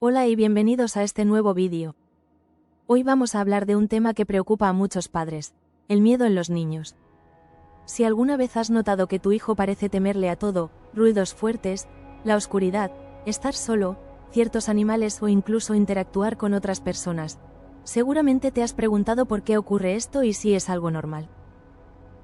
Hola y bienvenidos a este nuevo vídeo. Hoy vamos a hablar de un tema que preocupa a muchos padres, el miedo en los niños. Si alguna vez has notado que tu hijo parece temerle a todo, ruidos fuertes, la oscuridad, estar solo, ciertos animales o incluso interactuar con otras personas, seguramente te has preguntado por qué ocurre esto y si es algo normal.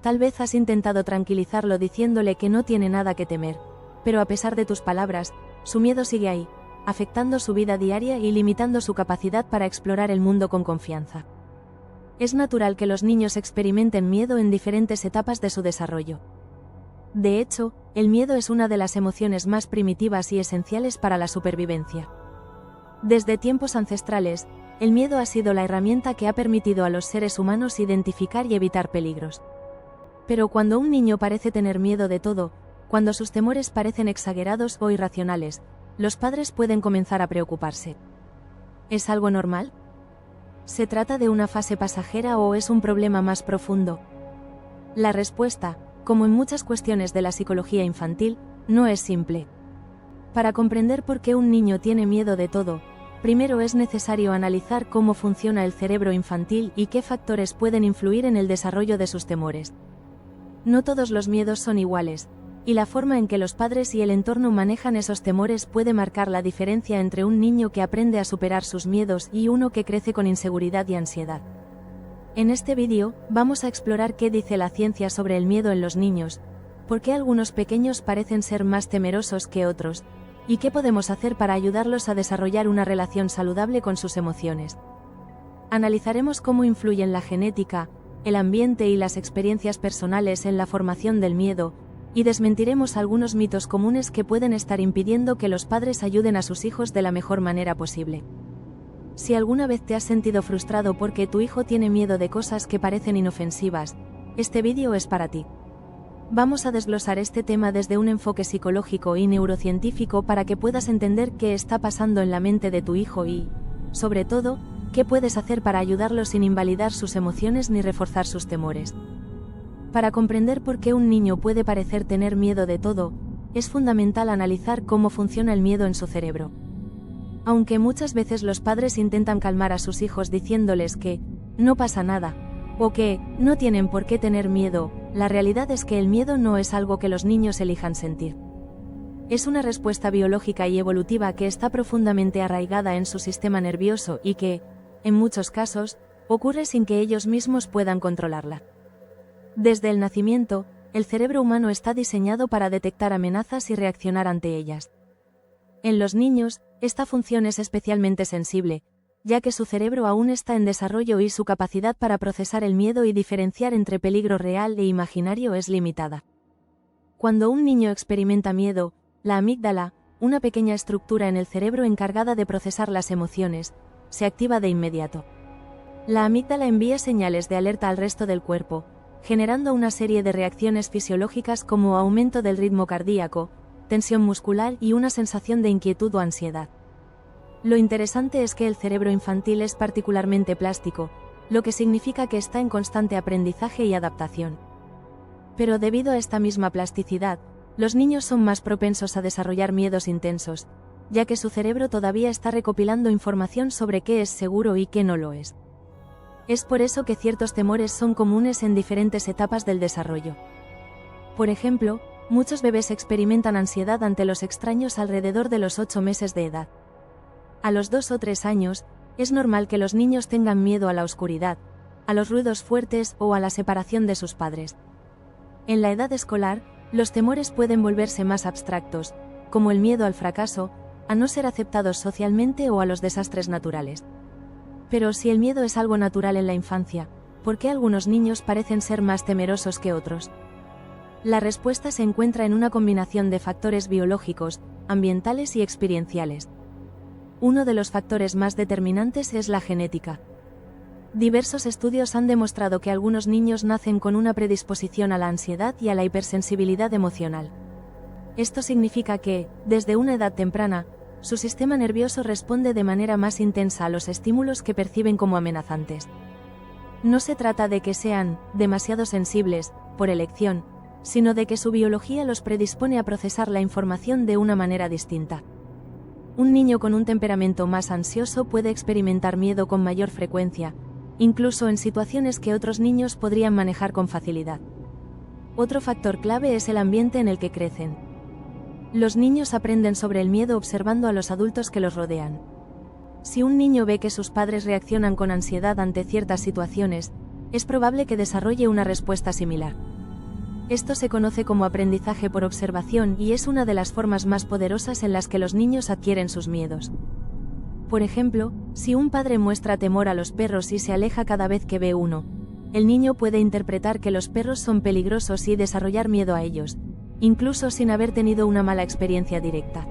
Tal vez has intentado tranquilizarlo diciéndole que no tiene nada que temer, pero a pesar de tus palabras, su miedo sigue ahí, afectando su vida diaria y limitando su capacidad para explorar el mundo con confianza. Es natural que los niños experimenten miedo en diferentes etapas de su desarrollo. De hecho, el miedo es una de las emociones más primitivas y esenciales para la supervivencia. Desde tiempos ancestrales, el miedo ha sido la herramienta que ha permitido a los seres humanos identificar y evitar peligros. Pero cuando un niño parece tener miedo de todo, cuando sus temores parecen exagerados o irracionales, los padres pueden comenzar a preocuparse. ¿Es algo normal? ¿Se trata de una fase pasajera o es un problema más profundo? La respuesta, como en muchas cuestiones de la psicología infantil, no es simple. Para comprender por qué un niño tiene miedo de todo, primero es necesario analizar cómo funciona el cerebro infantil y qué factores pueden influir en el desarrollo de sus temores. No todos los miedos son iguales, y la forma en que los padres y el entorno manejan esos temores puede marcar la diferencia entre un niño que aprende a superar sus miedos y uno que crece con inseguridad y ansiedad. En este vídeo, vamos a explorar qué dice la ciencia sobre el miedo en los niños, por qué algunos pequeños parecen ser más temerosos que otros, y qué podemos hacer para ayudarlos a desarrollar una relación saludable con sus emociones. Analizaremos cómo influyen la genética, el ambiente y las experiencias personales en la formación del miedo, y desmentiremos algunos mitos comunes que pueden estar impidiendo que los padres ayuden a sus hijos de la mejor manera posible. Si alguna vez te has sentido frustrado porque tu hijo tiene miedo de cosas que parecen inofensivas, este vídeo es para ti. Vamos a desglosar este tema desde un enfoque psicológico y neurocientífico para que puedas entender qué está pasando en la mente de tu hijo y, sobre todo, qué puedes hacer para ayudarlo sin invalidar sus emociones ni reforzar sus temores. Para comprender por qué un niño puede parecer tener miedo de todo, es fundamental analizar cómo funciona el miedo en su cerebro. Aunque muchas veces los padres intentan calmar a sus hijos diciéndoles que no pasa nada, o que no tienen por qué tener miedo, la realidad es que el miedo no es algo que los niños elijan sentir. Es una respuesta biológica y evolutiva que está profundamente arraigada en su sistema nervioso y que, en muchos casos, ocurre sin que ellos mismos puedan controlarla. Desde el nacimiento, el cerebro humano está diseñado para detectar amenazas y reaccionar ante ellas. En los niños, esta función es especialmente sensible, ya que su cerebro aún está en desarrollo y su capacidad para procesar el miedo y diferenciar entre peligro real e imaginario es limitada. Cuando un niño experimenta miedo, la amígdala, una pequeña estructura en el cerebro encargada de procesar las emociones, se activa de inmediato. La amígdala envía señales de alerta al resto del cuerpo, generando una serie de reacciones fisiológicas como aumento del ritmo cardíaco, tensión muscular y una sensación de inquietud o ansiedad. Lo interesante es que el cerebro infantil es particularmente plástico, lo que significa que está en constante aprendizaje y adaptación. Pero debido a esta misma plasticidad, los niños son más propensos a desarrollar miedos intensos, ya que su cerebro todavía está recopilando información sobre qué es seguro y qué no lo es. Es por eso que ciertos temores son comunes en diferentes etapas del desarrollo. Por ejemplo, muchos bebés experimentan ansiedad ante los extraños alrededor de los 8 meses de edad. A los 2 o 3 años, es normal que los niños tengan miedo a la oscuridad, a los ruidos fuertes o a la separación de sus padres. En la edad escolar, los temores pueden volverse más abstractos, como el miedo al fracaso, a no ser aceptados socialmente o a los desastres naturales. Pero si el miedo es algo natural en la infancia, ¿por qué algunos niños parecen ser más temerosos que otros? La respuesta se encuentra en una combinación de factores biológicos, ambientales y experienciales. Uno de los factores más determinantes es la genética. Diversos estudios han demostrado que algunos niños nacen con una predisposición a la ansiedad y a la hipersensibilidad emocional. Esto significa que, desde una edad temprana, su sistema nervioso responde de manera más intensa a los estímulos que perciben como amenazantes. No se trata de que sean demasiado sensibles, por elección, sino de que su biología los predispone a procesar la información de una manera distinta. Un niño con un temperamento más ansioso puede experimentar miedo con mayor frecuencia, incluso en situaciones que otros niños podrían manejar con facilidad. Otro factor clave es el ambiente en el que crecen. Los niños aprenden sobre el miedo observando a los adultos que los rodean. Si un niño ve que sus padres reaccionan con ansiedad ante ciertas situaciones, es probable que desarrolle una respuesta similar. Esto se conoce como aprendizaje por observación y es una de las formas más poderosas en las que los niños adquieren sus miedos. Por ejemplo, si un padre muestra temor a los perros y se aleja cada vez que ve uno, el niño puede interpretar que los perros son peligrosos y desarrollar miedo a ellos, incluso sin haber tenido una mala experiencia directa.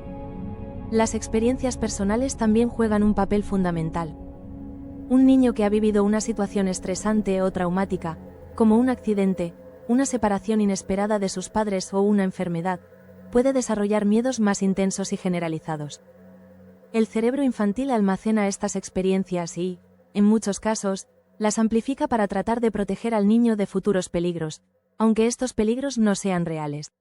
Las experiencias personales también juegan un papel fundamental. Un niño que ha vivido una situación estresante o traumática, como un accidente, una separación inesperada de sus padres o una enfermedad, puede desarrollar miedos más intensos y generalizados. El cerebro infantil almacena estas experiencias y, en muchos casos, las amplifica para tratar de proteger al niño de futuros peligros, aunque estos peligros no sean reales.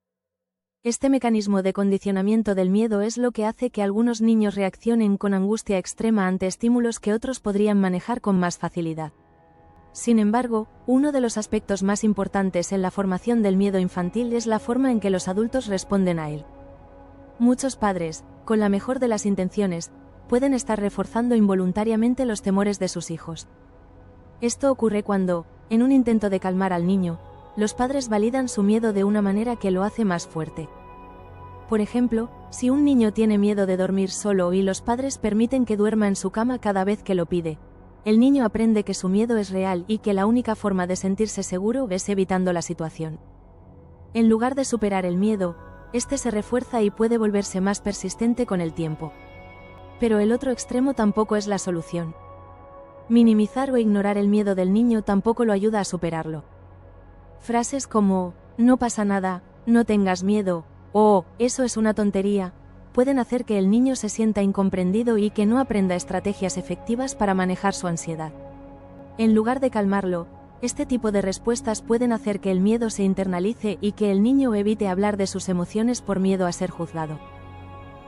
Este mecanismo de condicionamiento del miedo es lo que hace que algunos niños reaccionen con angustia extrema ante estímulos que otros podrían manejar con más facilidad. Sin embargo, uno de los aspectos más importantes en la formación del miedo infantil es la forma en que los adultos responden a él. Muchos padres, con la mejor de las intenciones, pueden estar reforzando involuntariamente los temores de sus hijos. Esto ocurre cuando, en un intento de calmar al niño, los padres validan su miedo de una manera que lo hace más fuerte. Por ejemplo, si un niño tiene miedo de dormir solo y los padres permiten que duerma en su cama cada vez que lo pide, el niño aprende que su miedo es real y que la única forma de sentirse seguro es evitando la situación. En lugar de superar el miedo, este se refuerza y puede volverse más persistente con el tiempo. Pero el otro extremo tampoco es la solución. Minimizar o ignorar el miedo del niño tampoco lo ayuda a superarlo. Frases como, no pasa nada, no tengas miedo, o, eso es una tontería, pueden hacer que el niño se sienta incomprendido y que no aprenda estrategias efectivas para manejar su ansiedad. En lugar de calmarlo, este tipo de respuestas pueden hacer que el miedo se internalice y que el niño evite hablar de sus emociones por miedo a ser juzgado.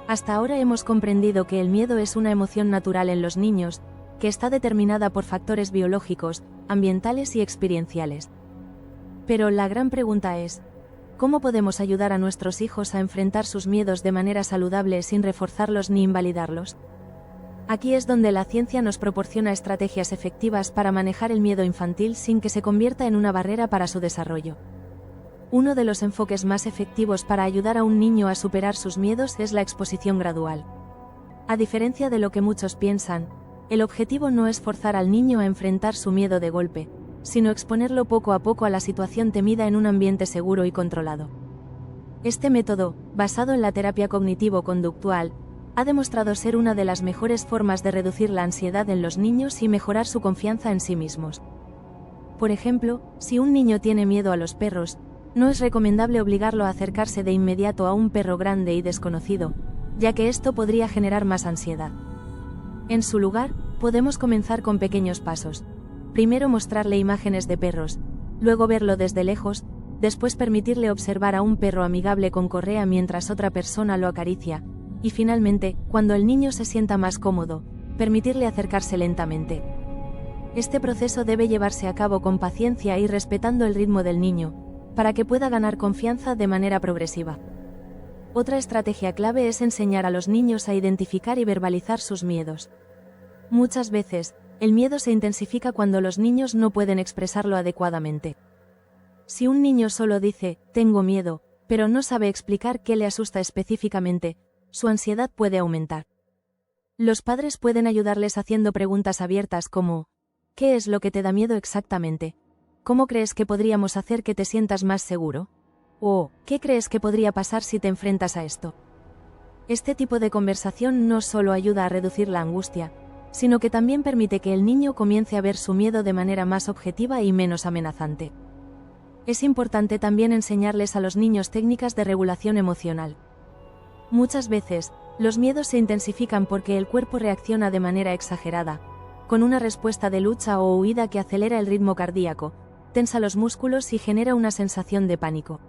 Hasta ahora hemos comprendido que el miedo es una emoción natural en los niños, que está determinada por factores biológicos, ambientales y experienciales. Pero la gran pregunta es, ¿cómo podemos ayudar a nuestros hijos a enfrentar sus miedos de manera saludable sin reforzarlos ni invalidarlos? Aquí es donde la ciencia nos proporciona estrategias efectivas para manejar el miedo infantil sin que se convierta en una barrera para su desarrollo. Uno de los enfoques más efectivos para ayudar a un niño a superar sus miedos es la exposición gradual. A diferencia de lo que muchos piensan, el objetivo no es forzar al niño a enfrentar su miedo de golpe, sino exponerlo poco a poco a la situación temida en un ambiente seguro y controlado. Este método, basado en la terapia cognitivo-conductual, ha demostrado ser una de las mejores formas de reducir la ansiedad en los niños y mejorar su confianza en sí mismos. Por ejemplo, si un niño tiene miedo a los perros, no es recomendable obligarlo a acercarse de inmediato a un perro grande y desconocido, ya que esto podría generar más ansiedad. En su lugar, podemos comenzar con pequeños pasos. Primero mostrarle imágenes de perros, luego verlo desde lejos, después permitirle observar a un perro amigable con correa mientras otra persona lo acaricia, y finalmente, cuando el niño se sienta más cómodo, permitirle acercarse lentamente. Este proceso debe llevarse a cabo con paciencia y respetando el ritmo del niño, para que pueda ganar confianza de manera progresiva. Otra estrategia clave es enseñar a los niños a identificar y verbalizar sus miedos. Muchas veces, el miedo se intensifica cuando los niños no pueden expresarlo adecuadamente. Si un niño solo dice, tengo miedo, pero no sabe explicar qué le asusta específicamente, su ansiedad puede aumentar. Los padres pueden ayudarles haciendo preguntas abiertas como, ¿qué es lo que te da miedo exactamente? ¿Cómo crees que podríamos hacer que te sientas más seguro? O, ¿qué crees que podría pasar si te enfrentas a esto? Este tipo de conversación no solo ayuda a reducir la angustia, sino que también permite que el niño comience a ver su miedo de manera más objetiva y menos amenazante. Es importante también enseñarles a los niños técnicas de regulación emocional. Muchas veces, los miedos se intensifican porque el cuerpo reacciona de manera exagerada, con una respuesta de lucha o huida que acelera el ritmo cardíaco, tensa los músculos y genera una sensación de pánico.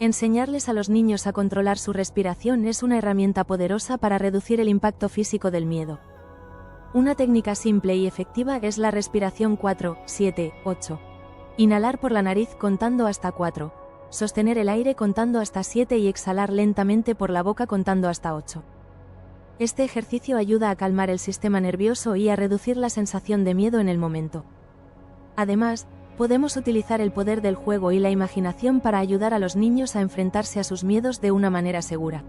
Enseñarles a los niños a controlar su respiración es una herramienta poderosa para reducir el impacto físico del miedo. Una técnica simple y efectiva es la respiración 4-7-8. Inhalar por la nariz contando hasta 4, sostener el aire contando hasta 7 y exhalar lentamente por la boca contando hasta 8. Este ejercicio ayuda a calmar el sistema nervioso y a reducir la sensación de miedo en el momento. Además, podemos utilizar el poder del juego y la imaginación para ayudar a los niños a enfrentarse a sus miedos de una manera segura.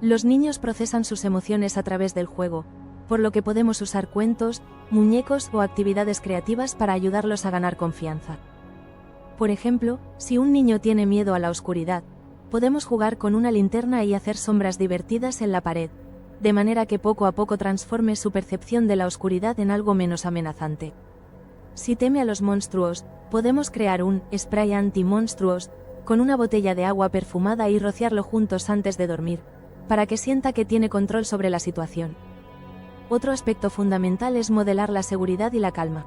Los niños procesan sus emociones a través del juego, por lo que podemos usar cuentos, muñecos o actividades creativas para ayudarlos a ganar confianza. Por ejemplo, si un niño tiene miedo a la oscuridad, podemos jugar con una linterna y hacer sombras divertidas en la pared, de manera que poco a poco transforme su percepción de la oscuridad en algo menos amenazante. Si teme a los monstruos, podemos crear un spray anti-monstruos con una botella de agua perfumada y rociarlo juntos antes de dormir, para que sienta que tiene control sobre la situación. Otro aspecto fundamental es modelar la seguridad y la calma.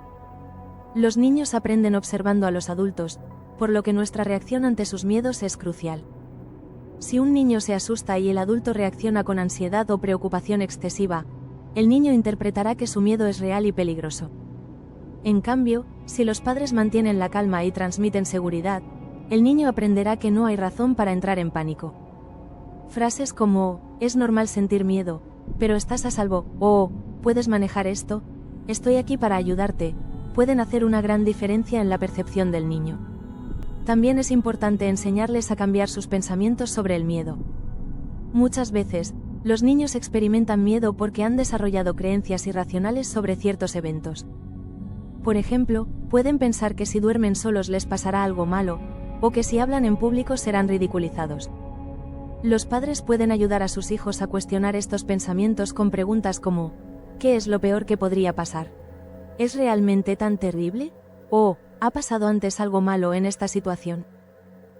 Los niños aprenden observando a los adultos, por lo que nuestra reacción ante sus miedos es crucial. Si un niño se asusta y el adulto reacciona con ansiedad o preocupación excesiva, el niño interpretará que su miedo es real y peligroso. En cambio, si los padres mantienen la calma y transmiten seguridad, el niño aprenderá que no hay razón para entrar en pánico. Frases como, es normal sentir miedo, pero estás a salvo, o, puedes manejar esto, estoy aquí para ayudarte, pueden hacer una gran diferencia en la percepción del niño. También es importante enseñarles a cambiar sus pensamientos sobre el miedo. Muchas veces, los niños experimentan miedo porque han desarrollado creencias irracionales sobre ciertos eventos. Por ejemplo, pueden pensar que si duermen solos les pasará algo malo, o que si hablan en público serán ridiculizados. Los padres pueden ayudar a sus hijos a cuestionar estos pensamientos con preguntas como, ¿qué es lo peor que podría pasar? ¿Es realmente tan terrible? ¿O, ha pasado antes algo malo en esta situación?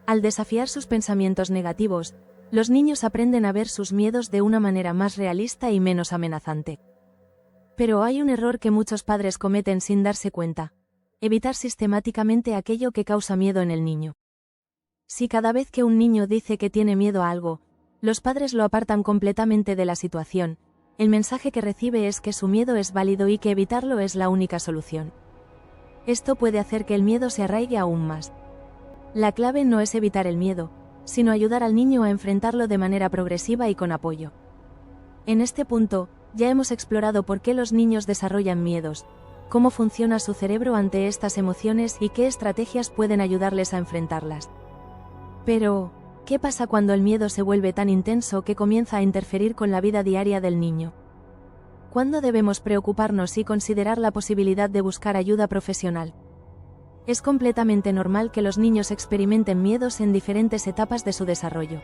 Al desafiar sus pensamientos negativos, los niños aprenden a ver sus miedos de una manera más realista y menos amenazante. Pero hay un error que muchos padres cometen sin darse cuenta: evitar sistemáticamente aquello que causa miedo en el niño. Si cada vez que un niño dice que tiene miedo a algo, los padres lo apartan completamente de la situación, el mensaje que recibe es que su miedo es válido y que evitarlo es la única solución. Esto puede hacer que el miedo se arraigue aún más. La clave no es evitar el miedo, sino ayudar al niño a enfrentarlo de manera progresiva y con apoyo. En este punto, ya hemos explorado por qué los niños desarrollan miedos, cómo funciona su cerebro ante estas emociones y qué estrategias pueden ayudarles a enfrentarlas. Pero, ¿qué pasa cuando el miedo se vuelve tan intenso que comienza a interferir con la vida diaria del niño? ¿Cuándo debemos preocuparnos y considerar la posibilidad de buscar ayuda profesional? Es completamente normal que los niños experimenten miedos en diferentes etapas de su desarrollo.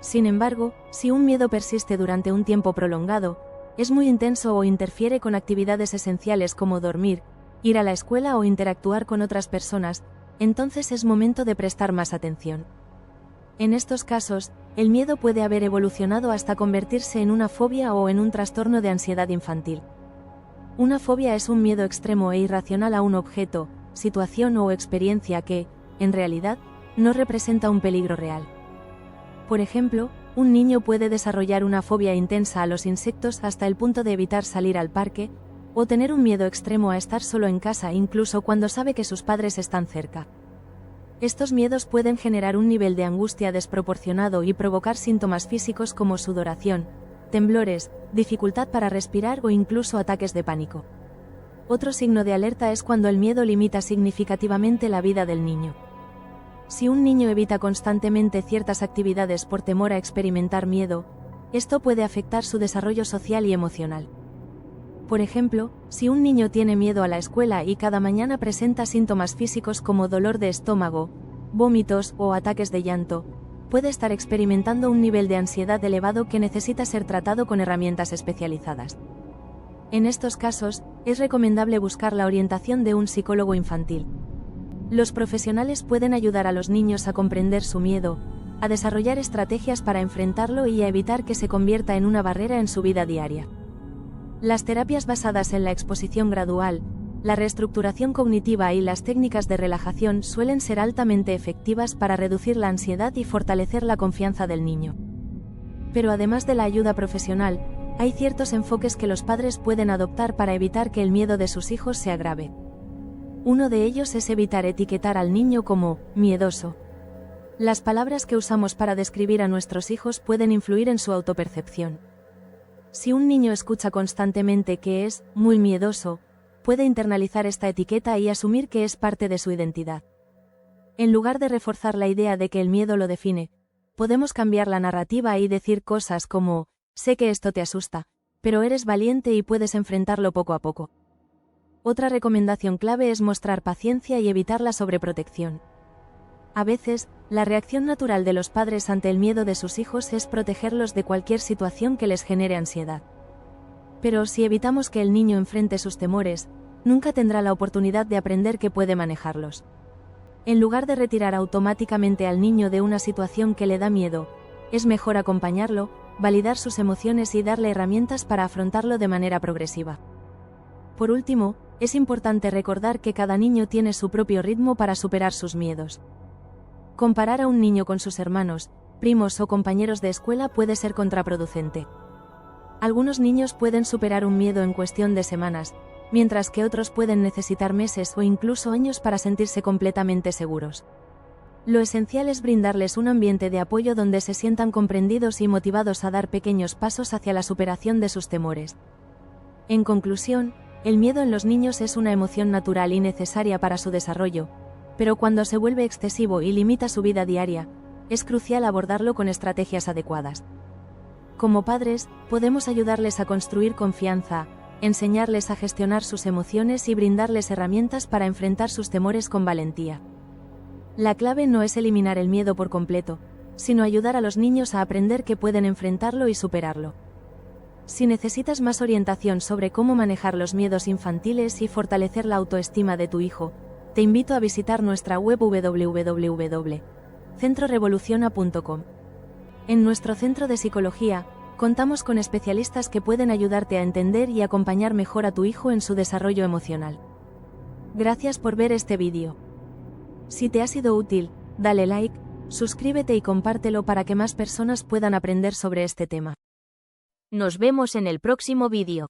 Sin embargo, si un miedo persiste durante un tiempo prolongado, es muy intenso o interfiere con actividades esenciales como dormir, ir a la escuela o interactuar con otras personas, entonces es momento de prestar más atención. En estos casos, el miedo puede haber evolucionado hasta convertirse en una fobia o en un trastorno de ansiedad infantil. Una fobia es un miedo extremo e irracional a un objeto, situación o experiencia que, en realidad, no representa un peligro real. Por ejemplo, un niño puede desarrollar una fobia intensa a los insectos hasta el punto de evitar salir al parque, o tener un miedo extremo a estar solo en casa incluso cuando sabe que sus padres están cerca. Estos miedos pueden generar un nivel de angustia desproporcionado y provocar síntomas físicos como sudoración, temblores, dificultad para respirar o incluso ataques de pánico. Otro signo de alerta es cuando el miedo limita significativamente la vida del niño. Si un niño evita constantemente ciertas actividades por temor a experimentar miedo, esto puede afectar su desarrollo social y emocional. Por ejemplo, si un niño tiene miedo a la escuela y cada mañana presenta síntomas físicos como dolor de estómago, vómitos o ataques de llanto, puede estar experimentando un nivel de ansiedad elevado que necesita ser tratado con herramientas especializadas. En estos casos, es recomendable buscar la orientación de un psicólogo infantil. Los profesionales pueden ayudar a los niños a comprender su miedo, a desarrollar estrategias para enfrentarlo y a evitar que se convierta en una barrera en su vida diaria. Las terapias basadas en la exposición gradual, La reestructuración cognitiva y las técnicas de relajación suelen ser altamente efectivas para reducir la ansiedad y fortalecer la confianza del niño. Pero además de la ayuda profesional, hay ciertos enfoques que los padres pueden adoptar para evitar que el miedo de sus hijos se agrave. Uno de ellos es evitar etiquetar al niño como miedoso. Las palabras que usamos para describir a nuestros hijos pueden influir en su autopercepción. Si un niño escucha constantemente que es muy miedoso, puede internalizar esta etiqueta y asumir que es parte de su identidad. En lugar de reforzar la idea de que el miedo lo define, podemos cambiar la narrativa y decir cosas como, sé que esto te asusta, pero eres valiente y puedes enfrentarlo poco a poco. Otra recomendación clave es mostrar paciencia y evitar la sobreprotección. A veces, la reacción natural de los padres ante el miedo de sus hijos es protegerlos de cualquier situación que les genere ansiedad. Pero si evitamos que el niño enfrente sus temores, nunca tendrá la oportunidad de aprender que puede manejarlos. En lugar de retirar automáticamente al niño de una situación que le da miedo, es mejor acompañarlo, validar sus emociones y darle herramientas para afrontarlo de manera progresiva. Por último, es importante recordar que cada niño tiene su propio ritmo para superar sus miedos. Comparar a un niño con sus hermanos, primos o compañeros de escuela puede ser contraproducente. Algunos niños pueden superar un miedo en cuestión de semanas, mientras que otros pueden necesitar meses o incluso años para sentirse completamente seguros. Lo esencial es brindarles un ambiente de apoyo donde se sientan comprendidos y motivados a dar pequeños pasos hacia la superación de sus temores. En conclusión, el miedo en los niños es una emoción natural y necesaria para su desarrollo, pero cuando se vuelve excesivo y limita su vida diaria, es crucial abordarlo con estrategias adecuadas. Como padres, podemos ayudarles a construir confianza, enseñarles a gestionar sus emociones y brindarles herramientas para enfrentar sus temores con valentía. La clave no es eliminar el miedo por completo, sino ayudar a los niños a aprender que pueden enfrentarlo y superarlo. Si necesitas más orientación sobre cómo manejar los miedos infantiles y fortalecer la autoestima de tu hijo, te invito a visitar nuestra web www.centrorevoluciona.com. En nuestro centro de psicología, contamos con especialistas que pueden ayudarte a entender y acompañar mejor a tu hijo en su desarrollo emocional. Gracias por ver este vídeo. Si te ha sido útil, dale like, suscríbete y compártelo para que más personas puedan aprender sobre este tema. Nos vemos en el próximo vídeo.